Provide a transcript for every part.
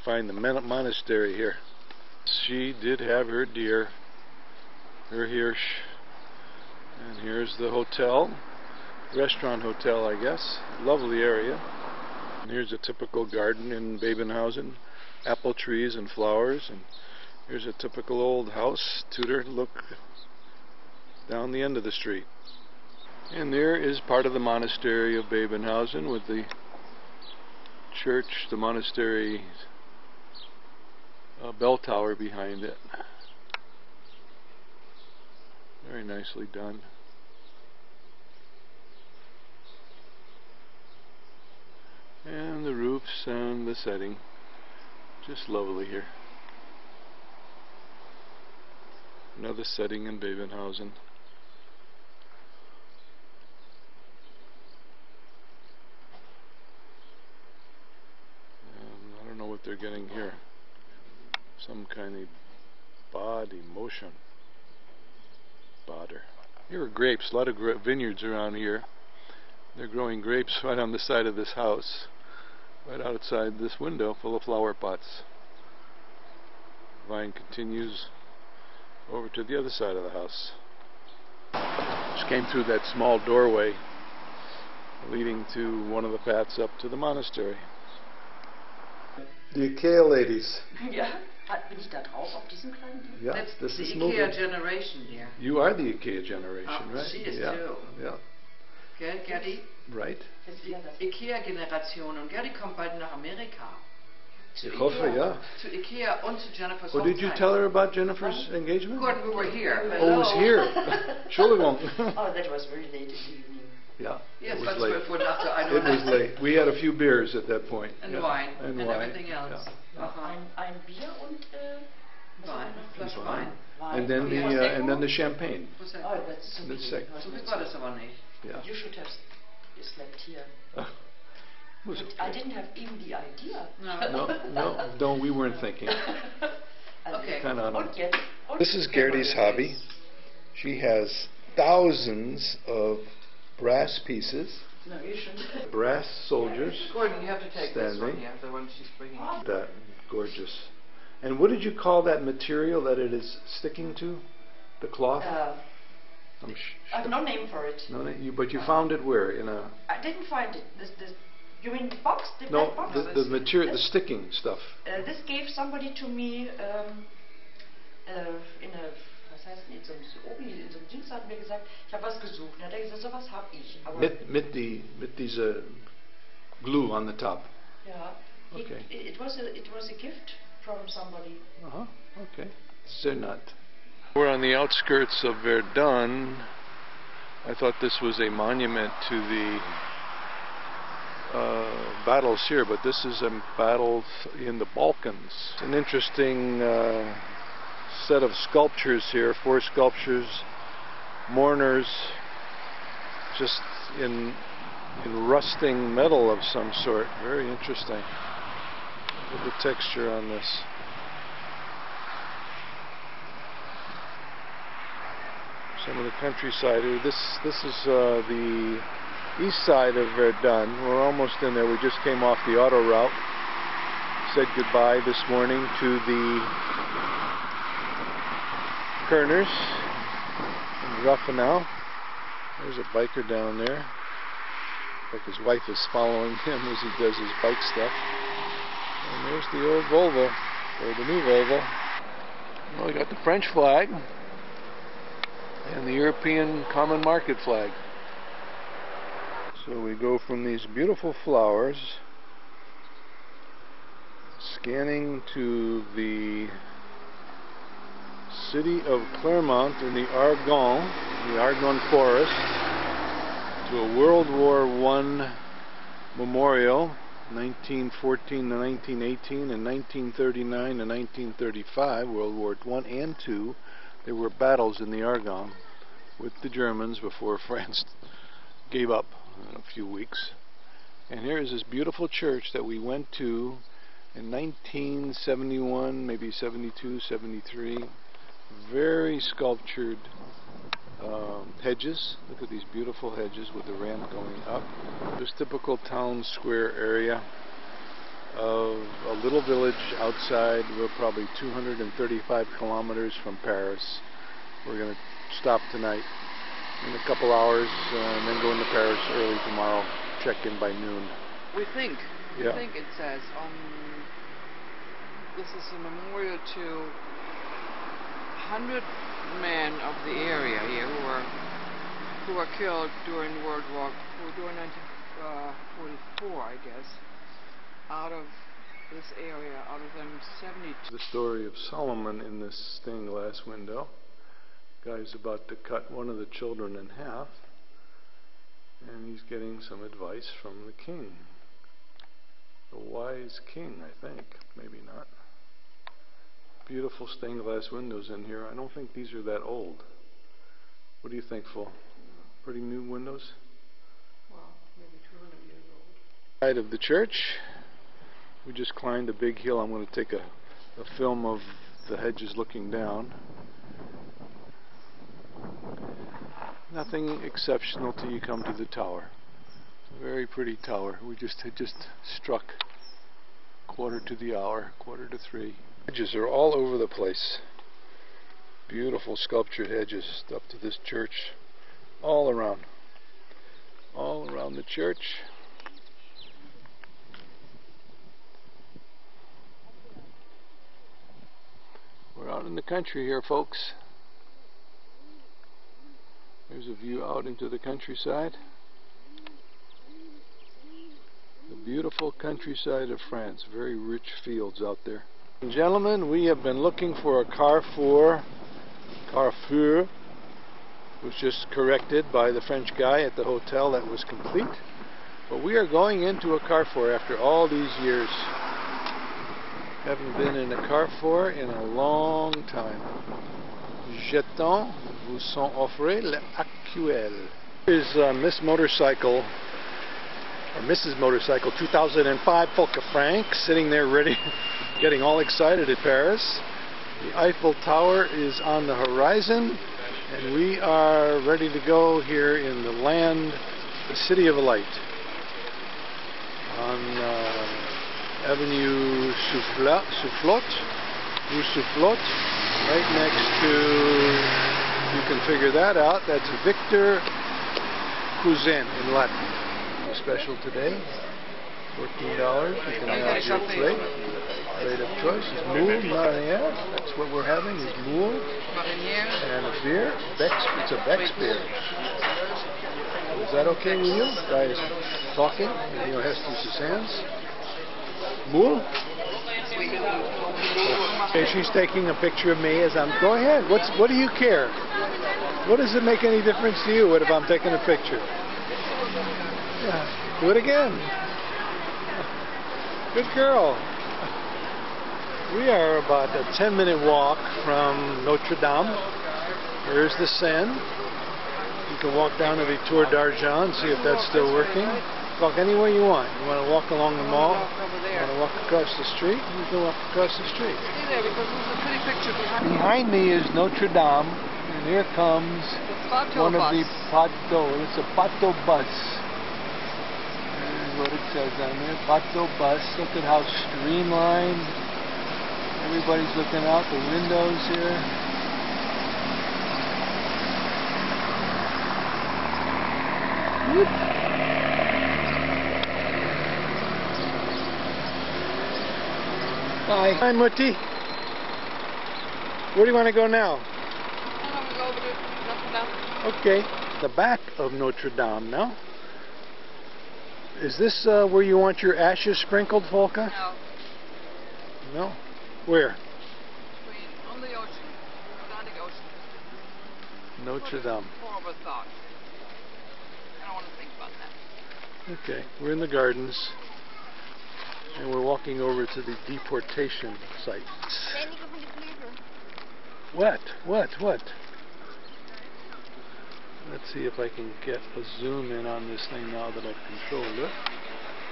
find the monastery here. She did have her deer, her Hirsch. And here's the hotel, restaurant hotel, I guess. Lovely area. And here's a typical garden in Babenhausen, apple trees and flowers. And here's a typical old house, Tudor look down the end of the street. And there is part of the monastery of Babenhausen with the church, the monastery bell tower behind it. Very nicely done. And the roofs and the setting, just lovely here. Another setting in Babenhausen. I don't know what they're getting here. Some kind of body motion. Botter. Here are grapes. A lot of vineyards around here. They're growing grapes right on the side of this house, right outside this window full of flower pots. Vine continues over to the other side of the house. Just came through that small doorway leading to one of the paths up to the monastery. The IKEA ladies. Ja, bin ich da drauf auf diesem kleinen Ding? Yeah, That's this the is IKEA moving. generation here. You are the IKEA generation, right? She is yeah. too. Yeah. Gell, Gerdi? Right. IKEA-Generation. Und Gerdi kommt bald nach Amerika. Zu Ich hoffe, ja. Zu IKEA und zu Jennifer's Oh, did you tell her about Jennifer's engagement? Gordon, we were here. Oh, it was here. Entschuldigung. Oh, that was very late in the evening. Yeah, Yes, it but was late. before after I It was late. We had a few beers at that point. And yeah. wine. And And wine. everything else. Yeah. Ein Bier und Wine. Flash Wine. wine. And then Wine. the champagne. Was that? Oh, that's so That's big. sick. So big war das aber nicht. Yeah. You should have slept here. It was I okay. didn't have even the idea. No, we weren't thinking. Okay. Kind of. Und jetzt? Und This is Gerdy's hobby. She has thousands of brass pieces, No, you shouldn't. brass soldiers. Gordon, you have to take this one Standing. here, the one she's bringing. That gorgeous. And what did you call that material that it is sticking to? The cloth? I'm I have no name for it. no, but you found it where? In a I didn't find it. This. You mean the box? The no, black box? the material, the sticking stuff. This gave somebody to me in a, was heißt denn, in so einem Dienst hat mir gesagt, ich habe was gesucht. Und er hat gesagt, sowas habe ich. Aber Mit diese glue on the top. ja, Okay. it was a gift from somebody. Okay. Sehr nett. We're on the outskirts of Verdun. I thought this was a monument to the battles here, but this is a battle in the Balkans. An interesting set of sculptures here, 4 sculptures, mourners, just in rusting metal of some sort. Very interesting. Look at the texture on this. Some of the countryside here. This is the east side of Verdun. We're almost in there. We just came off the auto route. Said goodbye this morning to the Kerners in Grafenau. There's a biker down there. Like his wife is following him as he does his bike stuff. And there's the old Volvo, or the new Volvo. Well, we got the French flag and the European Common Market flag. So we go from these beautiful flowers, scanning to the city of Clermont in the Argonne forest, to a World War I memorial, 1914 to 1918 and 1939 to 1935, World War I and II. There were battles in the Argonne with the Germans before France gave up in a few weeks. And here is this beautiful church that we went to in 1971, maybe 72, 73. Very sculptured hedges. Look at these beautiful hedges with the ramp going up. This typical town square area. of a little village outside. We're probably 235 kilometers from Paris. We're going to stop tonight in a couple hours and then go into Paris early tomorrow. Check in by noon. We think. Yeah. We think it says. This is a memorial to 100 men of the area here who were killed during World War, during 1944, I guess. Out of this area, out of them 72. The story of Solomon in this stained glass window. Guy's about to cut one of the children in half, and he's getting some advice from the king. The wise king, I think. Maybe not. Beautiful stained glass windows in here. I don't think these are that old. What do you think, Phil? Pretty new windows? Well, maybe 200 years old. Side of the church. We just climbed a big hill. I'm going to take a film of the hedges looking down. Nothing exceptional till you come to the tower. A very pretty tower. We had just struck 2:45. Hedges are all over the place. Beautiful sculptured hedges up to this church. All around the church. We're out in the country here, folks. There's a view out into the countryside. The beautiful countryside of France. Very rich fields out there. And gentlemen, we have been looking for a Carrefour. Carrefour was just corrected by the French guy at the hotel that was complete. But we are going into a Carrefour after all these years. Haven't been in a Carrefour in a long time. Jetons vous sont offerts l'actuel. Here's Miss Motorcycle, or Mrs. Motorcycle 2005 Polka Frank, sitting there ready, getting all excited at Paris. The Eiffel Tower is on the horizon, and we are ready to go here in the land, the City of Light, on Avenue Soufflot, right next to, you can figure that out, that's Victor Cousin in Latin. Special today, $14. You can have your plate. Plate of choice is Moule, Marinière. That's what we're having, is Moule. And a beer. It's a Beck's beer. Is that okay with you? Guy is talking, and has to use his hands. Moule? Okay, she's taking a picture of me as I'm, go ahead, what do you care? What does it make any difference to you if I'm taking a picture? Yeah, do it again. Good girl. We are about a 10-minute walk from Notre Dame. There's the Seine. You can walk down to the Tour d'Argent and see if that's still working. Walk anywhere you want. You want to walk along the mall? You want to walk across the street? You can walk across the street. Stay there because there's a pretty picture behind me is Notre Dame, and here comes one of the Pato. It's a Pato bus. What it says on there, Pato bus. Look at how streamlined. Everybody's looking out the windows here. Whoop. Bye. Hi, Mutti. Where do you want to go now? I want to go over to Notre Dame. Okay. The back of Notre Dame now. Is this where you want your ashes sprinkled, Volka? No. No? Where? On the ocean. Atlantic Ocean. Notre Dame. More of a thought. I don't want to think about that. Okay. We're in the gardens. And we're walking over to the deportation site. What? Let's see if I can get a zoom in on this thing now that I've controlled it.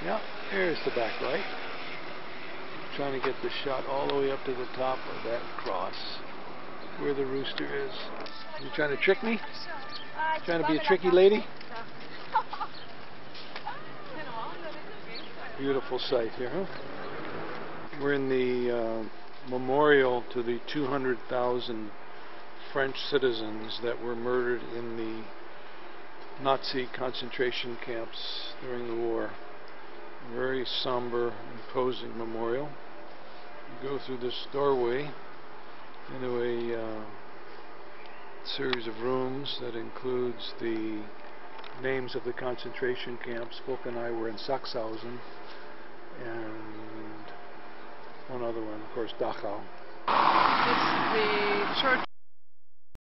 Yeah, there's the backlight. I'm trying to get the shot all the way up to the top of that cross, where the rooster is. You trying to trick me? Trying to be a tricky lady? Beautiful sight here, huh? We're in the memorial to the 200,000 French citizens that were murdered in the Nazi concentration camps during the war. Very somber, imposing memorial. You go through this doorway into a series of rooms that includes the names of the concentration camps. Folk and I were in Sachsenhausen, and one other one, of course, Dachau. The church